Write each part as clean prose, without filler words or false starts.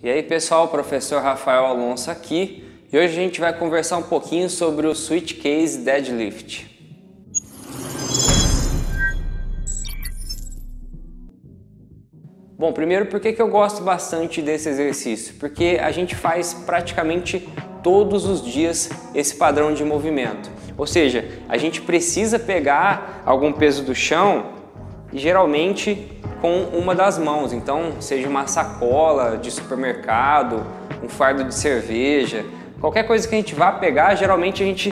E aí pessoal, professor Rafael Alonso aqui, e hoje a gente vai conversar um pouquinho sobre o Switch Case Deadlift. Bom, primeiro, por que eu gosto bastante desse exercício? Porque a gente faz praticamente todos os dias esse padrão de movimento. Ou seja, a gente precisa pegar algum peso do chão, geralmente com uma das mãos. Então, seja uma sacola de supermercado, um fardo de cerveja, qualquer coisa que a gente vá pegar, geralmente a gente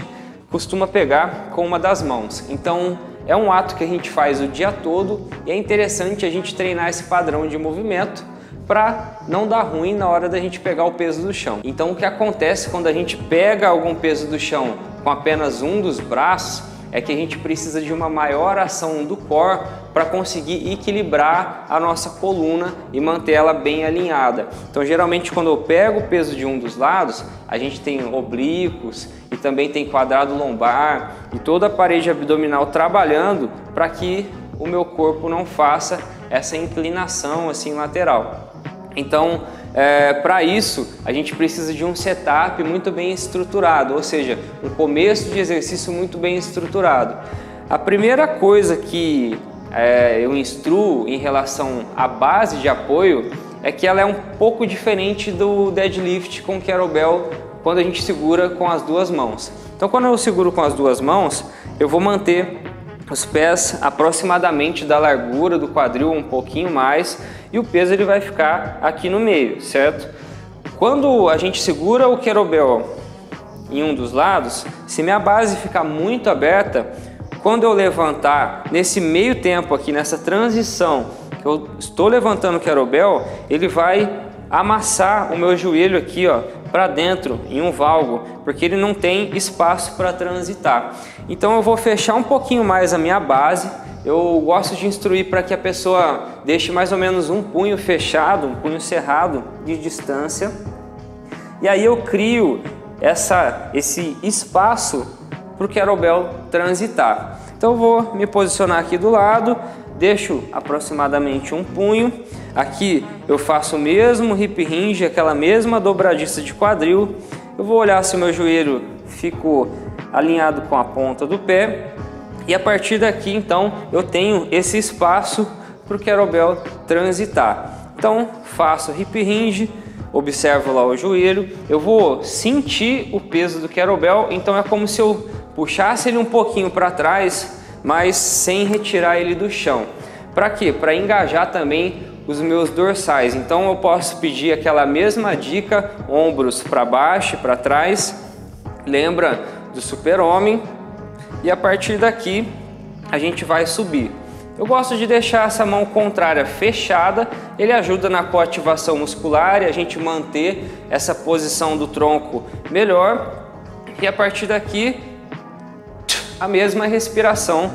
costuma pegar com uma das mãos. Então, é um ato que a gente faz o dia todo e é interessante a gente treinar esse padrão de movimento para não dar ruim na hora da gente pegar o peso do chão. Então, o que acontece quando a gente pega algum peso do chão com apenas um dos braços é que a gente precisa de uma maior ação do core para conseguir equilibrar a nossa coluna e manter ela bem alinhada. Então, geralmente, quando eu pego o peso de um dos lados, a gente tem oblíquos e também tem quadrado lombar e toda a parede abdominal trabalhando para que o meu corpo não faça essa inclinação assim lateral. Então, para isso, a gente precisa de um setup muito bem estruturado, ou seja, um começo de exercício muito bem estruturado. A primeira coisa que eu instruo em relação à base de apoio é que ela é um pouco diferente do deadlift com kettlebell quando a gente segura com as duas mãos. Então, quando eu seguro com as duas mãos, eu vou manter os pés aproximadamente da largura do quadril, um pouquinho mais, e o peso ele vai ficar aqui no meio, certo? Quando a gente segura o kettlebell em um dos lados, se minha base ficar muito aberta, quando eu levantar nesse meio tempo aqui, nessa transição que eu estou levantando o kettlebell, ele vai amassar o meu joelho aqui, ó, para dentro em um valgo, porque ele não tem espaço para transitar. Então eu vou fechar um pouquinho mais a minha base. Eu gosto de instruir para que a pessoa deixe mais ou menos um punho fechado, um punho cerrado de distância. E aí eu crio esse espaço para o kettlebell transitar. Então eu vou me posicionar aqui do lado, deixo aproximadamente um punho. Aqui eu faço o mesmo hip hinge, aquela mesma dobradiça de quadril. Eu vou olhar se o meu joelho ficou alinhado com a ponta do pé. E a partir daqui, então, eu tenho esse espaço para o kettlebell transitar. Então, faço hip hinge, observo lá o joelho. Eu vou sentir o peso do kettlebell, então é como se eu puxasse ele um pouquinho para trás, mas sem retirar ele do chão. Para quê? Para engajar também os meus dorsais. Então eu posso pedir aquela mesma dica, ombros para baixo e para trás, lembra do super-homem, e a partir daqui a gente vai subir. Eu gosto de deixar essa mão contrária fechada, ele ajuda na coativação muscular e a gente manter essa posição do tronco melhor. E a partir daqui, a mesma respiração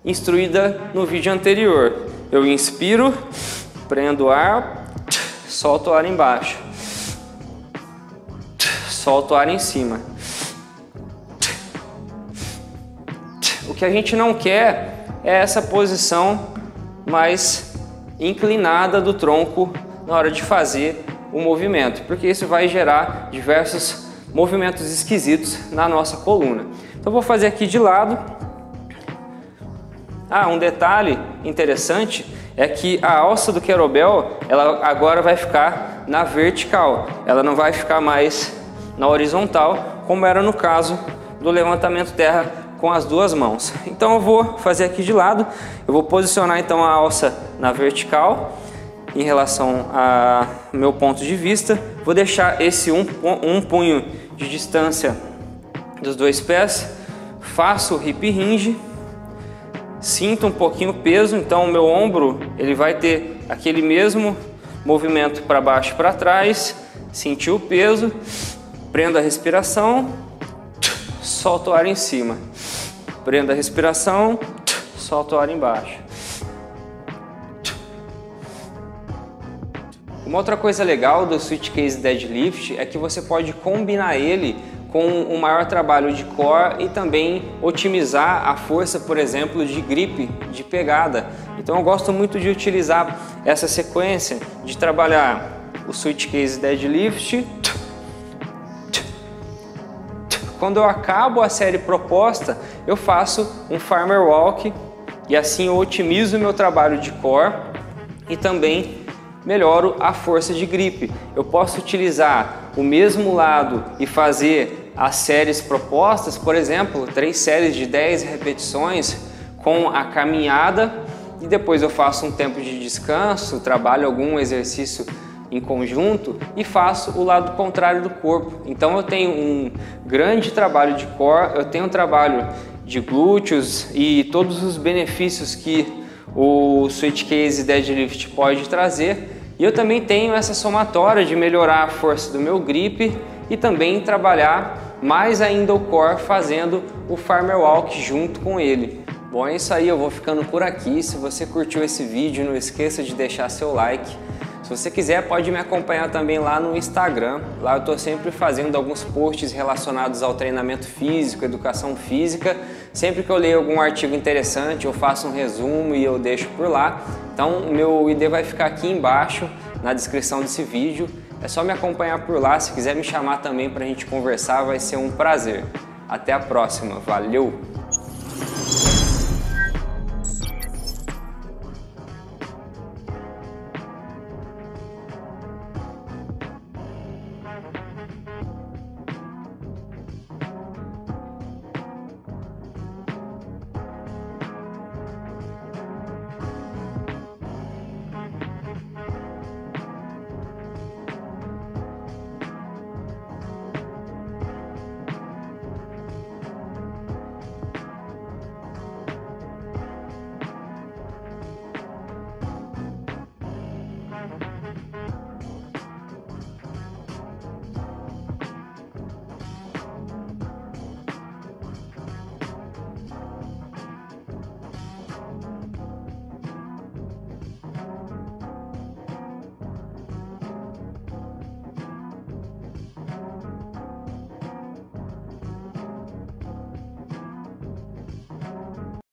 instruída no vídeo anterior. Eu inspiro, prendo o ar, solto o ar embaixo, solto o ar em cima. O que a gente não quer é essa posição mais inclinada do tronco na hora de fazer o movimento, porque isso vai gerar diversos movimentos esquisitos na nossa coluna. Então vou fazer aqui de lado. Um detalhe interessante é que a alça do kettlebell, ela agora vai ficar na vertical, ela não vai ficar mais na horizontal, como era no caso do levantamento terra com as duas mãos. Então eu vou fazer aqui de lado, eu vou posicionar então a alça na vertical em relação ao meu ponto de vista, vou deixar esse um punho de distância dos dois pés, faço o hip hinge, sinto um pouquinho o peso, então o meu ombro ele vai ter aquele mesmo movimento para baixo e para trás, sentir o peso, prendo a respiração, solto o ar em cima, prendo a respiração, solto o ar embaixo. Uma outra coisa legal do Switch Case Deadlift é que você pode combinar ele com um maior trabalho de core e também otimizar a força, por exemplo, de grip, de pegada. Então eu gosto muito de utilizar essa sequência de trabalhar o switch case deadlift. Quando eu acabo a série proposta, eu faço um farmer walk e assim eu otimizo o meu trabalho de core e também melhoro a força de gripe. Eu posso utilizar o mesmo lado e fazer as séries propostas, por exemplo, 3 séries de 10 repetições com a caminhada e depois eu faço um tempo de descanso, trabalho algum exercício em conjunto e faço o lado contrário do corpo. Então eu tenho um grande trabalho de core, eu tenho um trabalho de glúteos e todos os benefícios que o switch case deadlift pode trazer, e eu também tenho essa somatória de melhorar a força do meu grip e também trabalhar mais ainda o core fazendo o farmer walk junto com ele. Bom, é isso aí, eu vou ficando por aqui. Se você curtiu esse vídeo, não esqueça de deixar seu like. Se você quiser, pode me acompanhar também lá no Instagram. Lá eu estou sempre fazendo alguns posts relacionados ao treinamento físico, educação física. Sempre que eu leio algum artigo interessante, eu faço um resumo e eu deixo por lá. Então, o meu ID vai ficar aqui embaixo na descrição desse vídeo. É só me acompanhar por lá. Se quiser me chamar também para a gente conversar, vai ser um prazer. Até a próxima. Valeu!